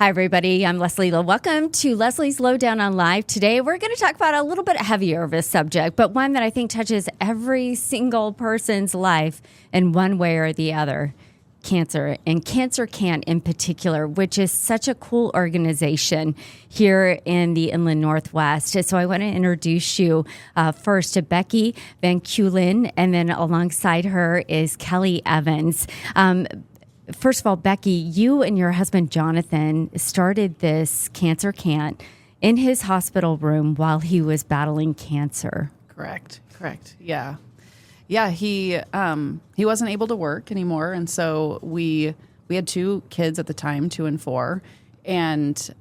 Hi, everybody. I'm Leslie Lowe. Welcome to Leslie's Lowdown on Live. Today, we're going to talk about a little bit heavier of a subject, but one that I think touches every single person's life in one way or the other. Cancer, and Cancer Can't in particular, which is such a cool organization here in the Inland Northwest. So I want to introduce you first to Becky Van Kulen, and then alongside her is Kelly Evans. First of all, Becky, you and your husband, Jonathan, started this Cancer Can't in his hospital room while he was battling cancer. Correct. Yeah. He wasn't able to work anymore. And so we had two kids at the time, 2 and 4. And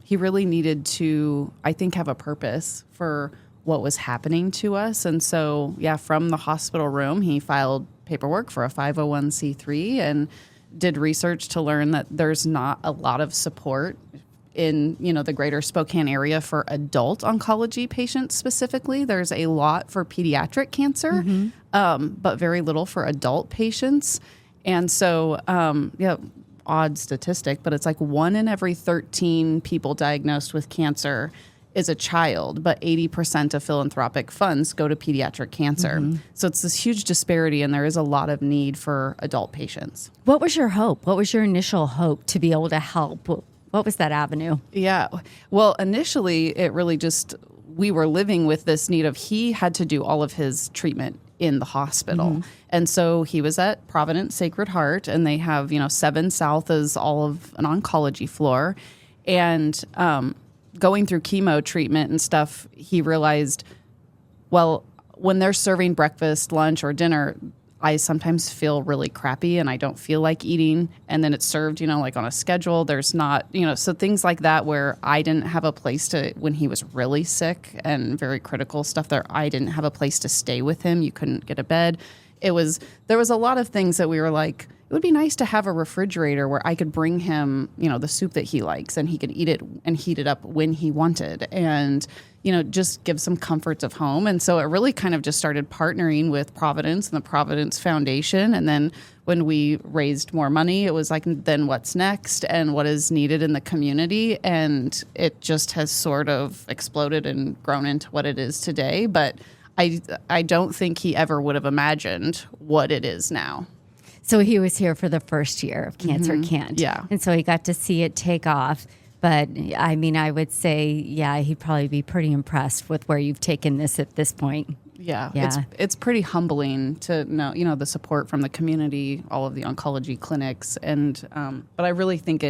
he really needed to, I think, have a purpose for what was happening to us. And so, from the hospital room, he filed paperwork for a 501c3 and did research to learn that there's not a lot of support in, the greater Spokane area for adult oncology patients specifically. There's a lot for pediatric cancer, but very little for adult patients. And so, odd statistic, but it's like 1 in every 13 people diagnosed with cancer is a child, but 80% of philanthropic funds go to pediatric cancer. So it's this huge disparity, and there is a lot of need for adult patients. What was your hope? What was your initial hope to be able to help? What was that avenue? Yeah. Well, initially, it really just, we were living with this need of he had to do all of his treatment in the hospital. And so he was at Providence Sacred Heart, and they have, 7 South is all of an oncology floor. And going through chemo treatment and stuff, he realized, well, when they're serving breakfast, lunch, or dinner, I sometimes feel really crappy and I don't feel like eating. And then it's served, like on a schedule. There's not, so things like that where I didn't have a place to, when he was really sick and very critical stuff there, I didn't have a place to stay with him. You couldn't get a bed. There was a lot of things that we were like, it would be nice to have a refrigerator where I could bring him, the soup that he likes, and he could eat it and heat it up when he wanted, and, just give some comforts of home. And so it really kind of just started partnering with Providence and the Providence Foundation. And then when we raised more money, it was like, then what's next and what is needed in the community? And it just has sort of exploded and grown into what it is today. But I don't think he ever would have imagined what it is now. So he was here for the first year of Cancer Can't. Yeah. And so he got to see it take off. But I mean, I would say, he'd probably be pretty impressed with where you've taken this at this point. Yeah. It's pretty humbling to know, the support from the community, all of the oncology clinics. And, but I really think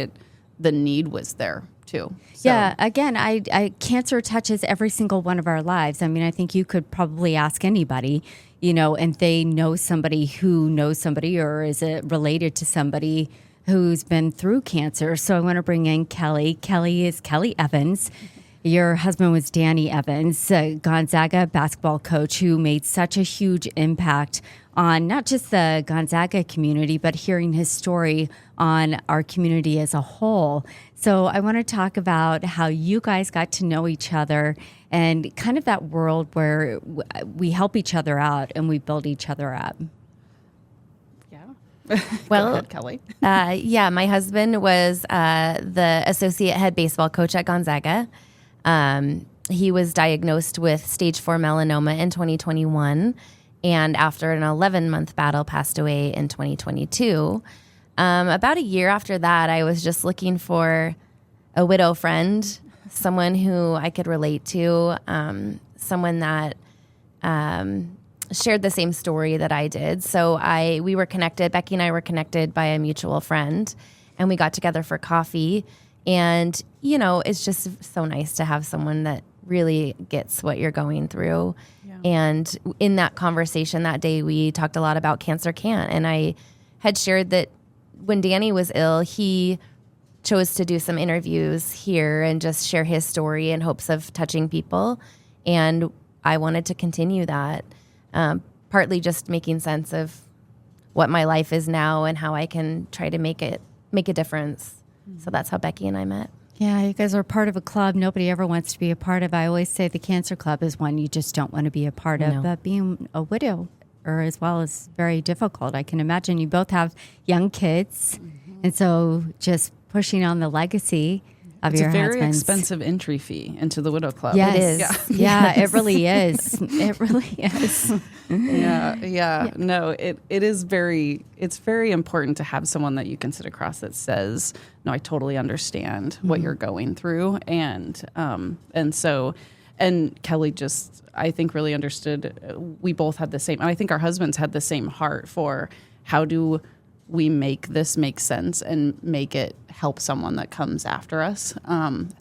the need was there too. So. Yeah. Again, cancer touches every single one of our lives. I mean, I think you could probably ask anybody, and they know somebody who knows somebody, or is it related to somebody who's been through cancer. So I want to bring in Kelly. Kelly is Kelly Evans. Your husband was Danny Evans, a Gonzaga basketball coach who made such a huge impact on not just the Gonzaga community, but hearing his story on our community as a whole. So I want to talk about how you guys got to know each other and kind of that world where we help each other out and we build each other up. Well, go ahead, Kelly. My husband was the associate head baseball coach at Gonzaga. He was diagnosed with stage 4 melanoma in 2021, and after an 11-month battle, passed away in 2022. About a year after that, I was just looking for a widow friend, someone who I could relate to, someone that shared the same story that I did. So we were connected, Becky and I were connected by a mutual friend, and we got together for coffee. And, it's just so nice to have someone that really gets what you're going through. Yeah. And in that conversation that day, we talked a lot about Cancer Can't. And I had shared that when Danny was ill, he chose to do some interviews here and just share his story in hopes of touching people. And I wanted to continue that. Partly just making sense of what my life is now and how I can try to make a difference. So that's how Becky and I met. Yeah, you guys are part of a club nobody ever wants to be a part of. I always say the Cancer Club is one you just don't want to be a part of. But being a widow or as well is very difficult. I can imagine you both have young kids. Mm-hmm. And so just pushing on the legacy of It's your a very husband's. expensive entry fee into the Widow Club. Yes. It is. Yeah, it really is. It really is. Yeah. No, it's very important to have someone that you can sit across that says, no, I totally understand what you're going through. And Kelly just, I think, really understood. We both had the same, and I think our husbands had the same heart for how do we make this make sense and make it help someone that comes after us. And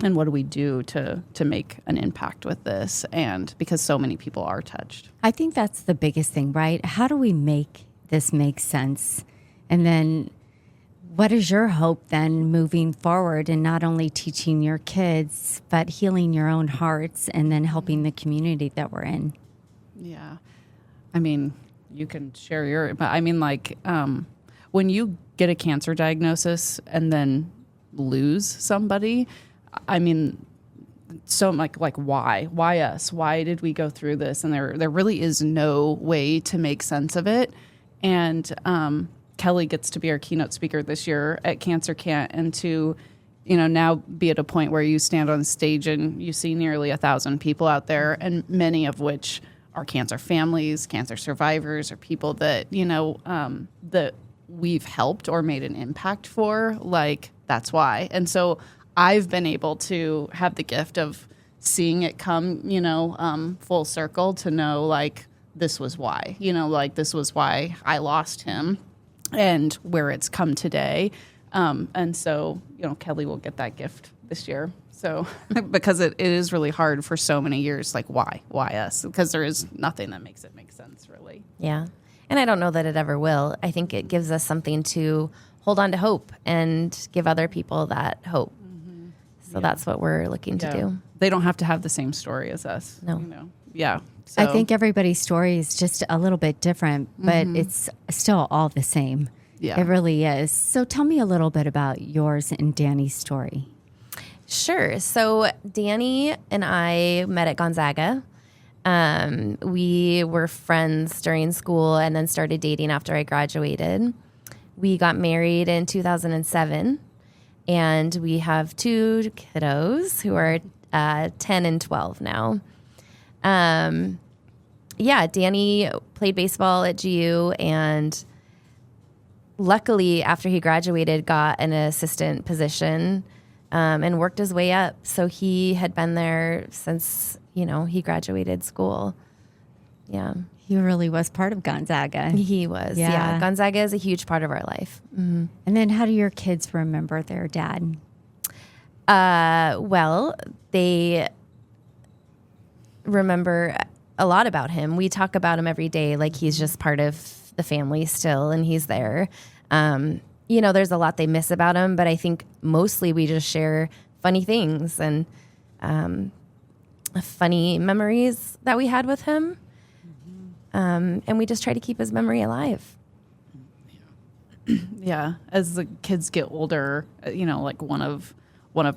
what do we do to make an impact with this? And because so many people are touched. I think that's the biggest thing, right? How do we make this make sense? And then what is your hope then moving forward and not only teaching your kids, but healing your own hearts and then helping the community that we're in? Yeah. I mean, you can share but I mean, like, when you get a cancer diagnosis and then lose somebody, I mean, so like why us? Why did we go through this? And there really is no way to make sense of it. And Kelly gets to be our keynote speaker this year at Cancer Can't, and to, now be at a point where you stand on stage and you see nearly 1,000 people out there, and many of which are cancer families, cancer survivors, or people that, that we've helped or made an impact for. Like, that's why. And so I've been able to have the gift of seeing it come, full circle to know, like, this was why, this was why I lost him and where it's come today. And so, Kelly will get that gift this year. So, because it is really hard for so many years, like, why us? Because there is nothing that makes it make sense, really. Yeah. And I don't know that it ever will. I think it gives us something to hold on to hope and give other people that hope. So that's what we're looking to do. They don't have to have the same story as us. No. Yeah. So. I think everybody's story is just a little bit different, but it's still all the same. Yeah. It really is. So tell me a little bit about yours and Danny's story. Sure. So Danny and I met at Gonzaga. We were friends during school and then started dating after I graduated. We got married in 2007, and we have 2 kiddos who are 10 and 12 now. Danny played baseball at GU, and luckily after he graduated got an assistant position and worked his way up. So he had been there since, he graduated school. Yeah. He really was part of Gonzaga. He was. Yeah. Gonzaga is a huge part of our life. Mm-hmm. And then how do your kids remember their dad? Well, they remember a lot about him. We talk about him every day. Like, he's just part of the family still, and he's there. There's a lot they miss about him, but I think mostly we just share funny things and funny memories that we had with him. And we just try to keep his memory alive. Yeah. As the kids get older, like one of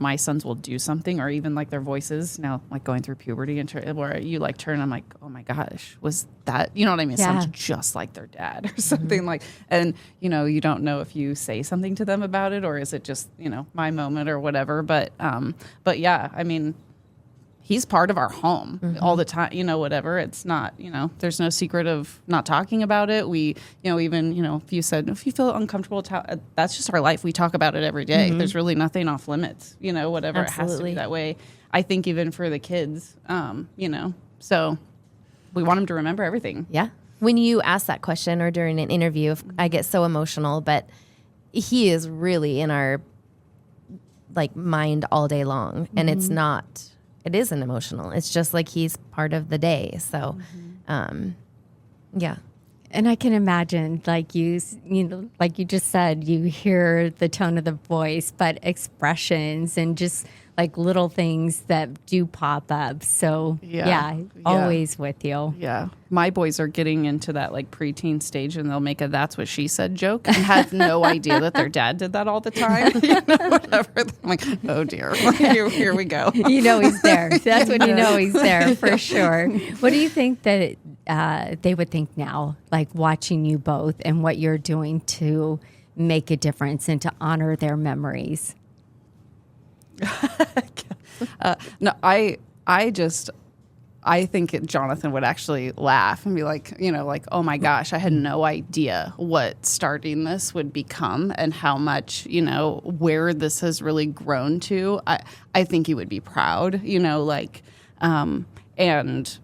my sons will do something, or even like their voices now, like going through puberty, and where you like turn, I'm like, oh my gosh, was that, you know what I mean? It sounds just like their dad or something like, and you don't know if you say something to them about it, or is it just, my moment or whatever. But yeah, I mean, he's part of our home all the time, whatever. It's not, there's no secret of not talking about it. We, even, if you feel uncomfortable, that's just our life. We talk about it every day. There's really nothing off limits, whatever. Absolutely. It has to be that way. I think even for the kids, so we want them to remember everything. Yeah. When you ask that question or during an interview, I get so emotional, but he is really in our mind all day long, and it isn't emotional. It's just like he's part of the day. So, yeah. And I can imagine, like you just said, you hear the tone of the voice, but expressions and just like little things that do pop up. So always with you. Yeah. My boys are getting into that like preteen stage, and they'll make a "that's what she said" joke and have no idea that their dad did that all the time. Whatever. I'm like, oh dear, here we go. He's there. That's when he's there for sure. What do you think that they would think now, like watching you both and what you're doing to make a difference and to honor their memories? No, I think Jonathan would actually laugh and be like, oh my gosh, I had no idea what starting this would become and how much, where this has really grown to. I think he would be proud, and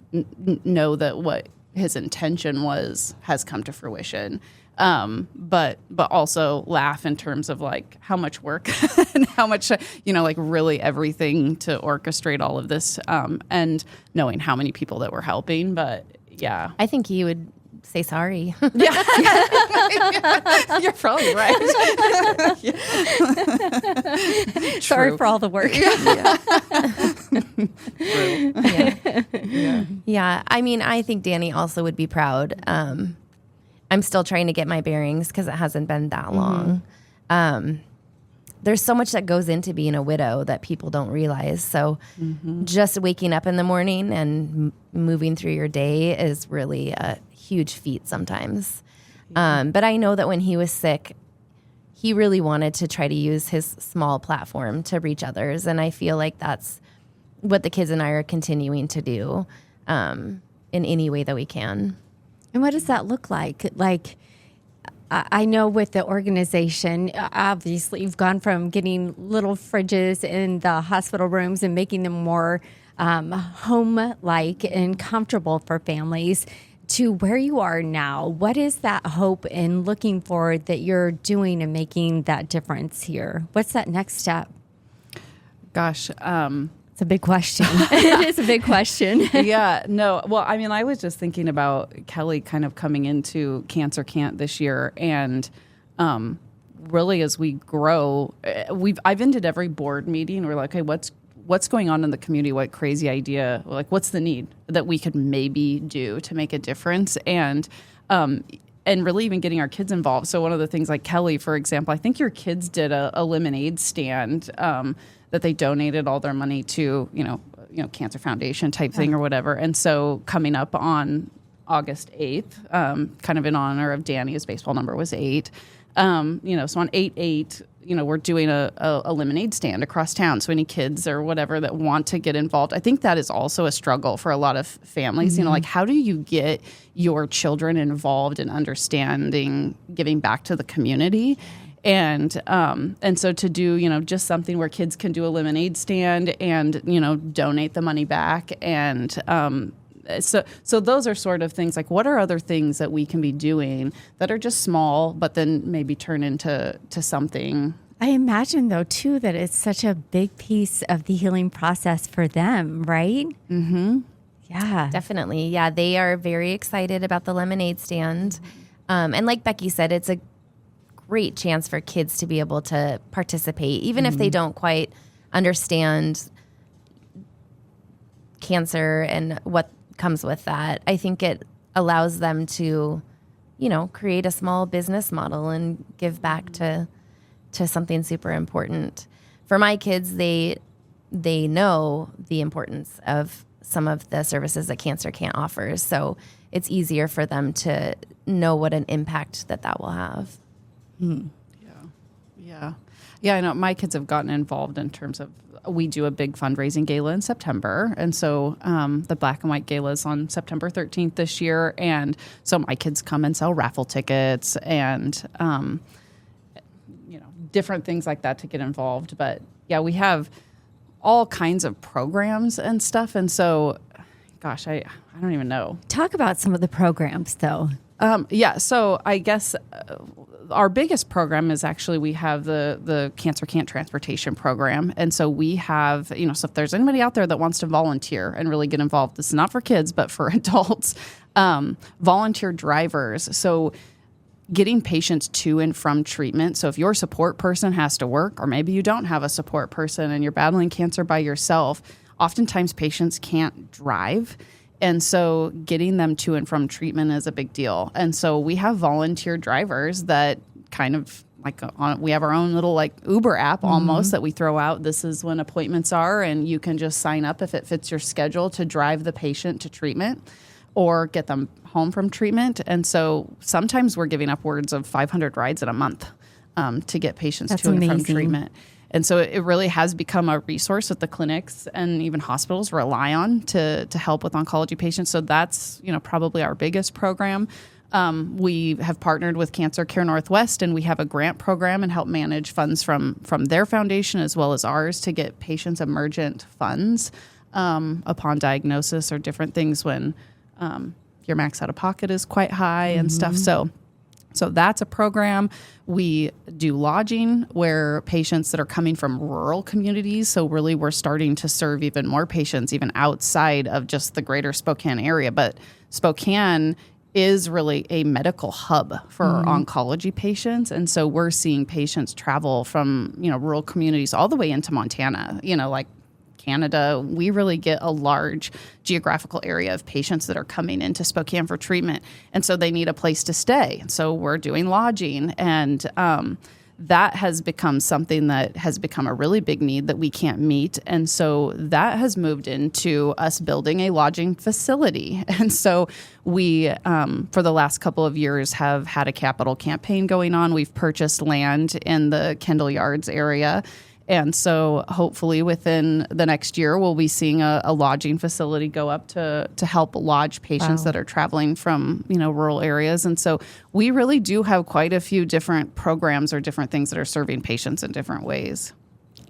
know that what his intention has come to fruition. But also laugh in terms of like how much work and how much, really everything to orchestrate all of this, and knowing how many people that we're helping. But yeah, I think he would say sorry. yeah, you're probably right. Sorry for all the work. Yeah. I mean, I think Danny also would be proud. I'm still trying to get my bearings because it hasn't been that long. There's so much that goes into being a widow that people don't realize. So just waking up in the morning and moving through your day is really a huge feat sometimes. But I know that when he was sick, he really wanted to try to use his small platform to reach others. And I feel like that's what the kids and I are continuing to do in any way that we can. And what does that look like? Like, I know with the organization, obviously you've gone from getting little fridges in the hospital rooms and making them more home-like and comfortable for families to where you are now. What is that hope and looking forward that you're doing and making that difference here? What's that next step? Gosh, it's a big question. It is a big question. Yeah, no. Well, I mean, I was just thinking about Kelly kind of coming into Cancer Can't this year, and really as we grow, I've ended every board meeting. We're like, hey, what's going on in the community? What crazy idea? Like, what's the need that we could maybe do to make a difference? And really even getting our kids involved. So one of the things like Kelly, for example, I think your kids did a lemonade stand that they donated all their money to, Cancer Foundation type thing or whatever. And so coming up on August 8th, kind of in honor of Danny, his baseball number was 8. So on 8/8, we're doing a lemonade stand across town. So any kids or whatever that want to get involved, I think that is also a struggle for a lot of families. Like how do you get your children involved in understanding giving back to the community? And so to do, just something where kids can do a lemonade stand and, donate the money back. And so those are sort of things like, what are other things that we can be doing that are just small, but then maybe turn into something? I imagine, though, too, that it's such a big piece of the healing process for them, right? Mm-hmm. Yeah. Definitely. Yeah, they are very excited about the lemonade stand. And like Becky said, it's a great chance for kids to be able to participate, even if they don't quite understand cancer and what comes with that. I think it allows them to, create a small business model and give back to something super important. For my kids, they know the importance of some of the services that Cancer Can't offer. So it's easier for them to know what an impact that will have. Yeah. I know my kids have gotten involved in terms of, we do a big fundraising gala in September. And so the Black and White Gala is on September 13th this year. And so my kids come and sell raffle tickets and, different things like that to get involved. But yeah, we have all kinds of programs and stuff. And so, gosh, I don't even know. Talk about some of the programs, though. So I guess our biggest program is actually we have the Cancer Can't Transportation Program. And so we have, so if there's anybody out there that wants to volunteer and really get involved, this is not for kids, but for adults, volunteer drivers. So getting patients to and from treatment. So if your support person has to work, or maybe you don't have a support person and you're battling cancer by yourself, oftentimes patients can't drive. And so getting them to and from treatment is a big deal. And so we have volunteer drivers that kind of we have our own little Uber app almost that we throw out. This is when appointments are, and you can just sign up if it fits your schedule to drive the patient to treatment or get them home from treatment. And so sometimes we're giving upwards of 500 rides in a month. to get patients That's to and from amazing. treatment. And so it really has become a resource that the clinics and even hospitals rely on to help with oncology patients. So that's, probably our biggest program. We have partnered with Cancer Care Northwest, and we have a grant program and help manage funds from their foundation as well as ours to get patients emergent funds upon diagnosis or different things when your max out of pocket is quite high and stuff. So that's a program. We do lodging where patients that are coming from rural communities. So really we're starting to serve even more patients even outside of just the greater Spokane area. But Spokane is really a medical hub for oncology patients. And so we're seeing patients travel from, rural communities all the way into Montana, like Canada. We really get a large geographical area of patients that are coming into Spokane for treatment. And so they need a place to stay. So we're doing lodging, and that has become something that has become a really big need that we can't meet. And so that has moved into us building a lodging facility. And so we, for the last couple of years, have had a capital campaign going on. We've purchased land in the Kendall Yards area. And so hopefully within the next year, we'll be seeing a lodging facility go up to help lodge patients that are traveling from, rural areas. And so we really do have quite a few different programs or different things that are serving patients in different ways.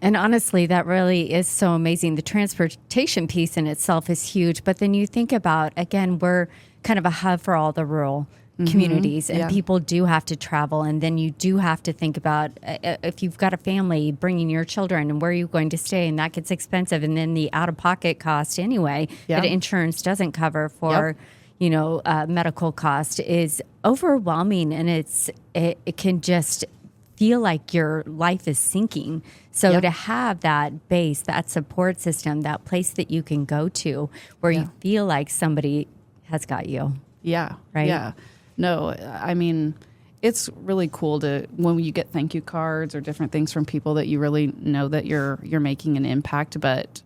And honestly, that really is so amazing. The transportation piece in itself is huge. But then you think about, again, we're kind of a hub for all the rural communities, and people do have to travel. And then you do have to think about if you've got a family, bringing your children, and where are you going to stay, and that gets expensive. And then the out-of-pocket cost anyway that insurance doesn't cover for, medical cost is overwhelming, and it can just feel like your life is sinking. So to have that base, that support system, that place that you can go to where you feel like somebody has got you. Yeah. Right? Yeah. No, I mean, it's really cool when you get thank you cards or different things from people that you really know that you're making an impact. But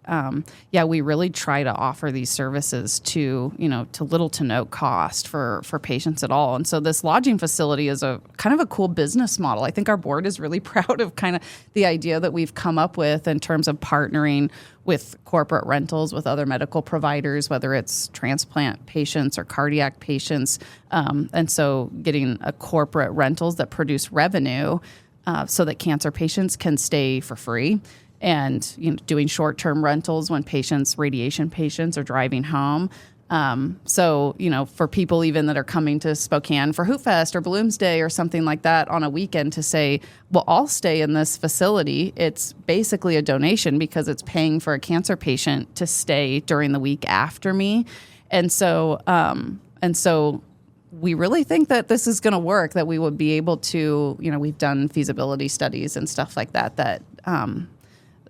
we really try to offer these services to little to no cost for patients at all. And so this lodging facility is a kind of a cool business model. I think our board is really proud of kind of the idea that we've come up with in terms of partnering with corporate rentals with other medical providers, whether it's transplant patients or cardiac patients. And so getting a corporate rentals that produce revenue so that cancer patients can stay for free, and doing short-term rentals when radiation patients are driving home. For people even that are coming to Spokane for Hoot Fest or Bloomsday or something like that on a weekend to say, well, I'll stay in this facility. It's basically a donation because it's paying for a cancer patient to stay during the week after me. And so we really think that this is going to work, that we would be able to, we've done feasibility studies and stuff like that,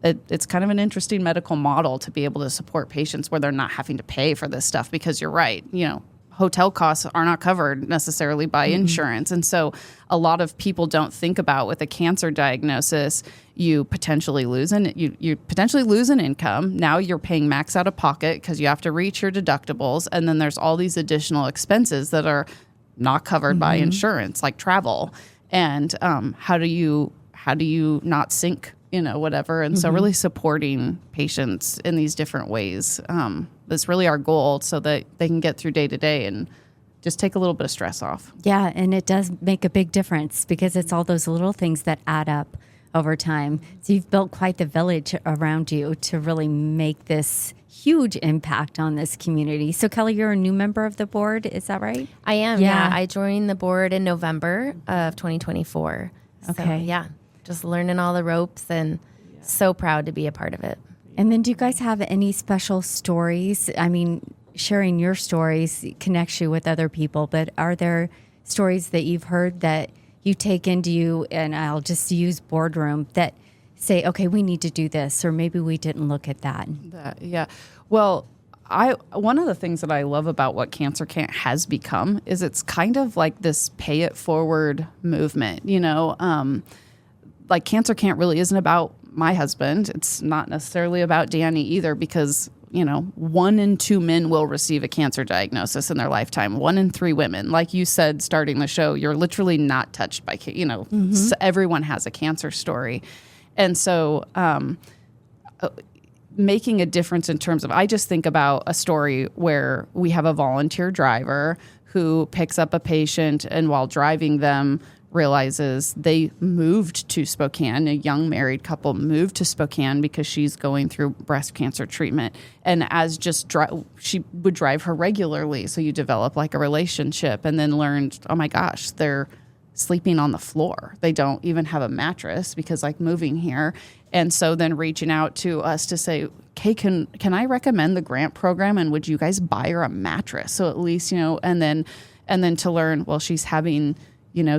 it's kind of an interesting medical model to be able to support patients where they're not having to pay for this stuff, because you're right, hotel costs are not covered necessarily by insurance. And so a lot of people don't think about, with a cancer diagnosis, you potentially lose an income. Now you're paying max out of pocket because you have to reach your deductibles. And then there's all these additional expenses that are not covered by insurance, like travel. And how do you not sink whatever. And so really supporting patients in these different ways, that's really our goal, so that they can get through day to day and just take a little bit of stress off. Yeah, and it does make a big difference because it's all those little things that add up over time. So you've built quite the village around you to really make this huge impact on this community. So Kelly, you're a new member of the board, is that right? I am, yeah. I joined the board in November of 2024. Okay. So, just learning all the ropes, and so proud to be a part of it. And then do you guys have any special stories? I mean, sharing your stories connects you with other people, but are there stories that you've heard that you take into you, and I'll just use boardroom, that say, okay, we need to do this, or maybe we didn't look at that? Well, one of the things that I love about what Cancer Can't has become is it's kind of like this pay it forward movement, like Cancer Can't really isn't about my husband. It's not necessarily about Danny either, because 1 in 2 men will receive a cancer diagnosis in their lifetime. 1 in 3 women. Like you said, starting the show, you're literally not touched by, so everyone has a cancer story. And so making a difference in terms of, I just think about a story where we have a volunteer driver who picks up a patient, and while driving them, realizes they moved to Spokane. A young married couple moved to Spokane because she's going through breast cancer treatment. And as she would drive her regularly. So you develop like a relationship, and then learned, oh my gosh, they're sleeping on the floor. They don't even have a mattress because like moving here. And so then reaching out to us to say, okay, can I recommend the grant program, and would you guys buy her a mattress? So at least, and then to learn, well, she's having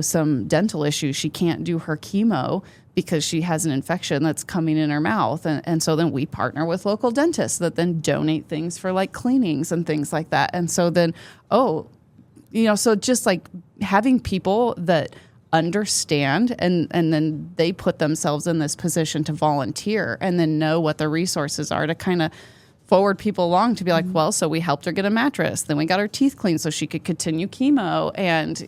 some dental issues. She can't do her chemo because she has an infection that's coming in her mouth. And so then we partner with local dentists that then donate things for like cleanings and things like that. And so then, so just like having people that understand and then they put themselves in this position to volunteer and then know what the resources are to kind of forward people along to be like, well, so we helped her get a mattress. Then we got her teeth cleaned so she could continue chemo, and,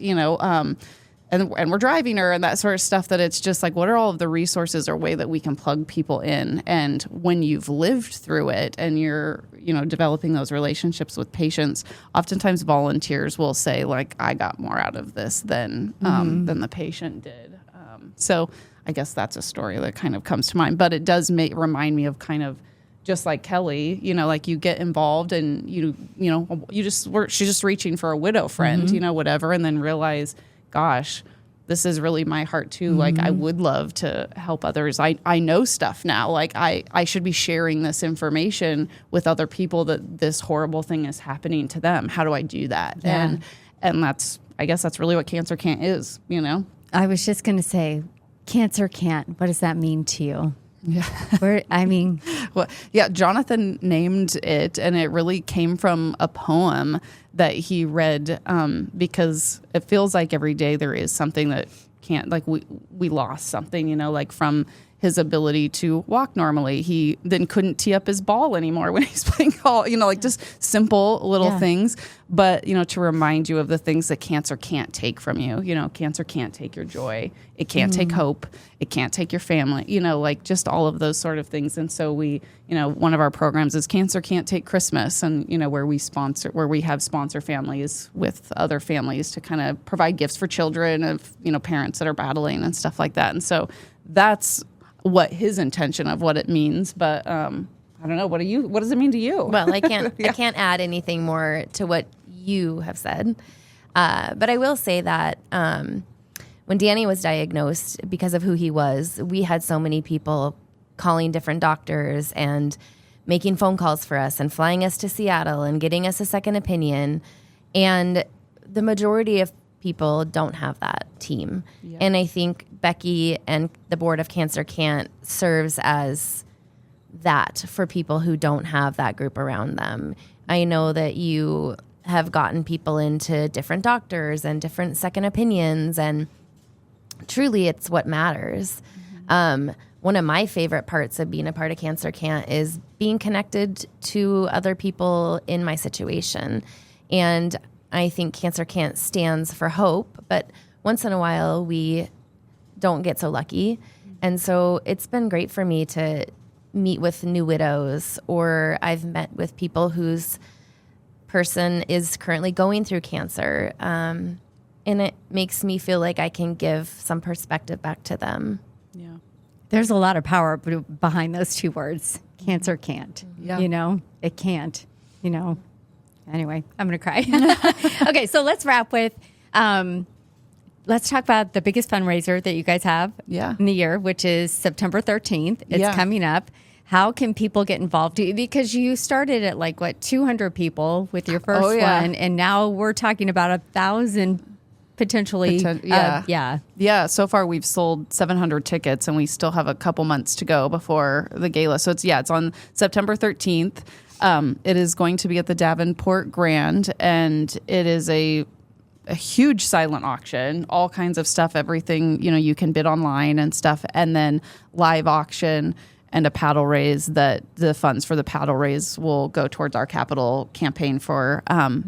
and we're driving her and that sort of stuff, that it's just like, what are all of the resources or way that we can plug people in? And when you've lived through it and you're, developing those relationships with patients, oftentimes volunteers will say like, I got more out of this than the patient did. So I guess that's a story that kind of comes to mind, but it does remind me of kind of, just like Kelly, like you get involved and she's just reaching for a widow friend, whatever, and then realize, gosh, this is really my heart too. Like I would love to help others. I know stuff now. Like I should be sharing this information with other people that this horrible thing is happening to them. How do I do that? Yeah. And I guess that's really what Cancer Can't is, I was just going to say, Cancer Can't, what does that mean to you? Yeah. Well, yeah, Jonathan named it, and it really came from a poem that he read, because it feels like every day there is something that can't, like we lost something, like from his ability to walk normally. He then couldn't tee up his ball anymore when he's playing golf, like just simple little things. But, to remind you of the things that cancer can't take from you. Cancer can't take your joy. It can't take hope. It can't take your family, like just all of those sort of things. And so we, one of our programs is Cancer Can't Take Christmas, and, where we have sponsor families with other families to kind of provide gifts for children of, parents that are battling and stuff like that. And so that's what his intention of what it means. But, I don't know. What does it mean to you? Well, I can't add anything more to what you have said. But I will say that when Danny was diagnosed, because of who he was, we had so many people calling different doctors and making phone calls for us and flying us to Seattle and getting us a second opinion. And the majority of people don't have that team. Yeah. And I think Becky and the Board of Cancer Can't serves as that for people who don't have that group around them. I know that you have gotten people into different doctors and different second opinions, and truly it's what matters. One of my favorite parts of being a part of Cancer Can't is being connected to other people in my situation. And I think Cancer Can't stands for hope, but once in a while we don't get so lucky. And so it's been great for me to meet with new widows, or I've met with people whose person is currently going through cancer. And it makes me feel like I can give some perspective back to them. Yeah. There's a lot of power behind those two words. Cancer can't. Yeah. It can't. Anyway, I'm going to cry. Okay, so let's wrap with, let's talk about the biggest fundraiser that you guys have in the year, which is September 13th. It's coming up. How can people get involved? Because you started at 200 people with your first one, and now we're talking about 1,000 potentially. Yeah. So far we've sold 700 tickets, and we still have a couple months to go before the gala. So it's on September 13th. It is going to be at the Davenport Grand, and it is a huge silent auction, all kinds of stuff, everything, you can bid online and stuff, and then live auction and a paddle raise that the funds for the paddle raise will go towards our capital campaign for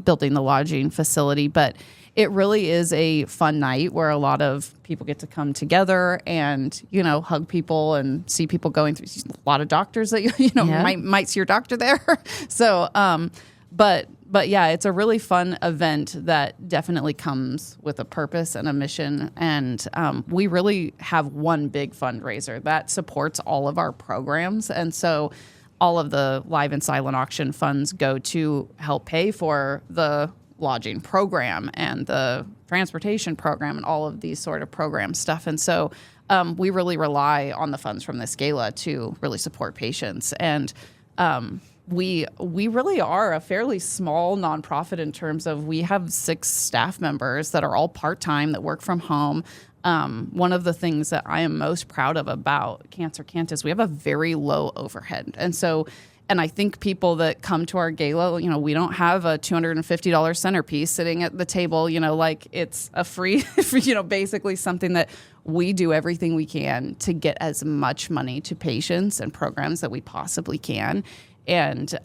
building the lodging facility. But it really is a fun night where a lot of people get to come together and, hug people and see people going through a lot of doctors that, might see your doctor there. So, but yeah, it's a really fun event that definitely comes with a purpose and a mission. And we really have one big fundraiser that supports all of our programs. And so all of the live and silent auction funds go to help pay for the lodging program and the transportation program and all of these sort of program stuff. And so we really rely on the funds from this gala to really support patients. And we really are a fairly small nonprofit in terms of we have 6 staff members that are all part-time that work from home. One of the things that I am most proud of about Cancer Can't is we have a very low overhead. And I think people that come to our gala, we don't have a $250 centerpiece sitting at the table, like it's a free, basically something that we do everything we can to get as much money to patients and programs that we possibly can. And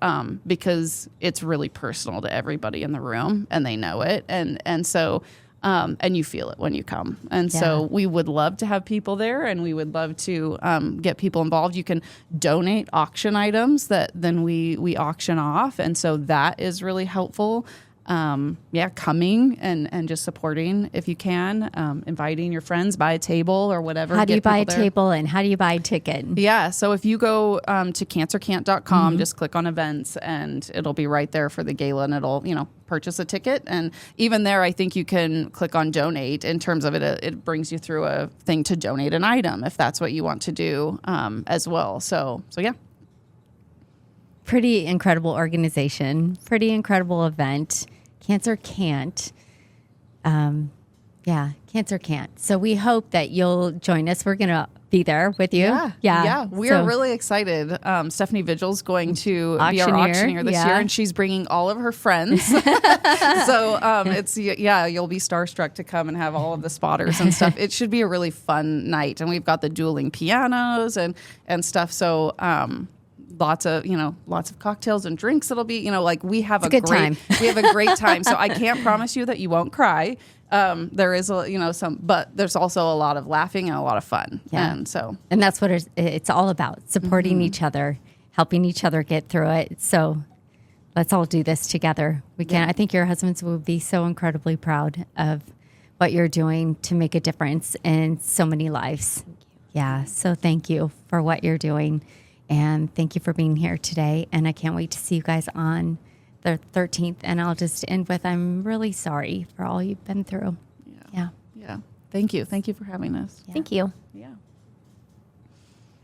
because it's really personal to everybody in the room and they know it. And so and you feel it when you come. And so we would love to have people there, and we would love to get people involved. You can donate auction items that then we auction off. And so that is really helpful. Coming and just supporting if you can, inviting your friends, buy a table or whatever. How do you buy a table and how do you buy a ticket? Yeah. So if you go to cancercant.com, just click on events and it'll be right there for the gala, and it'll, purchase a ticket. And even there, I think you can click on donate in terms of it brings you through a thing to donate an item if that's what you want to do as well. So yeah. Pretty incredible organization, pretty incredible event. Cancer Can't. Cancer Can't. So we hope that you'll join us. We're going to be there with you. Yeah. We are really excited. Stephanie Vigil's going to be our auctioneer this year, and she's bringing all of her friends. So you'll be starstruck to come and have all of the spotters and stuff. It should be a really fun night. And we've got the dueling pianos and stuff. So, lots of cocktails and drinks. It'll be, we have a great time. We have a great time. So I can't promise you that you won't cry. There is but there's also a lot of laughing and a lot of fun. Yeah. And that's what it's all about, supporting each other, helping each other get through it. So let's all do this together. We can. Yeah. I think your husbands will be so incredibly proud of what you're doing to make a difference in so many lives. Yeah. So thank you for what you're doing. And thank you for being here today. And I can't wait to see you guys on the 13th. And I'll just end with, I'm really sorry for all you've been through. Yeah. Thank you. Thank you for having us. Yeah. Thank you.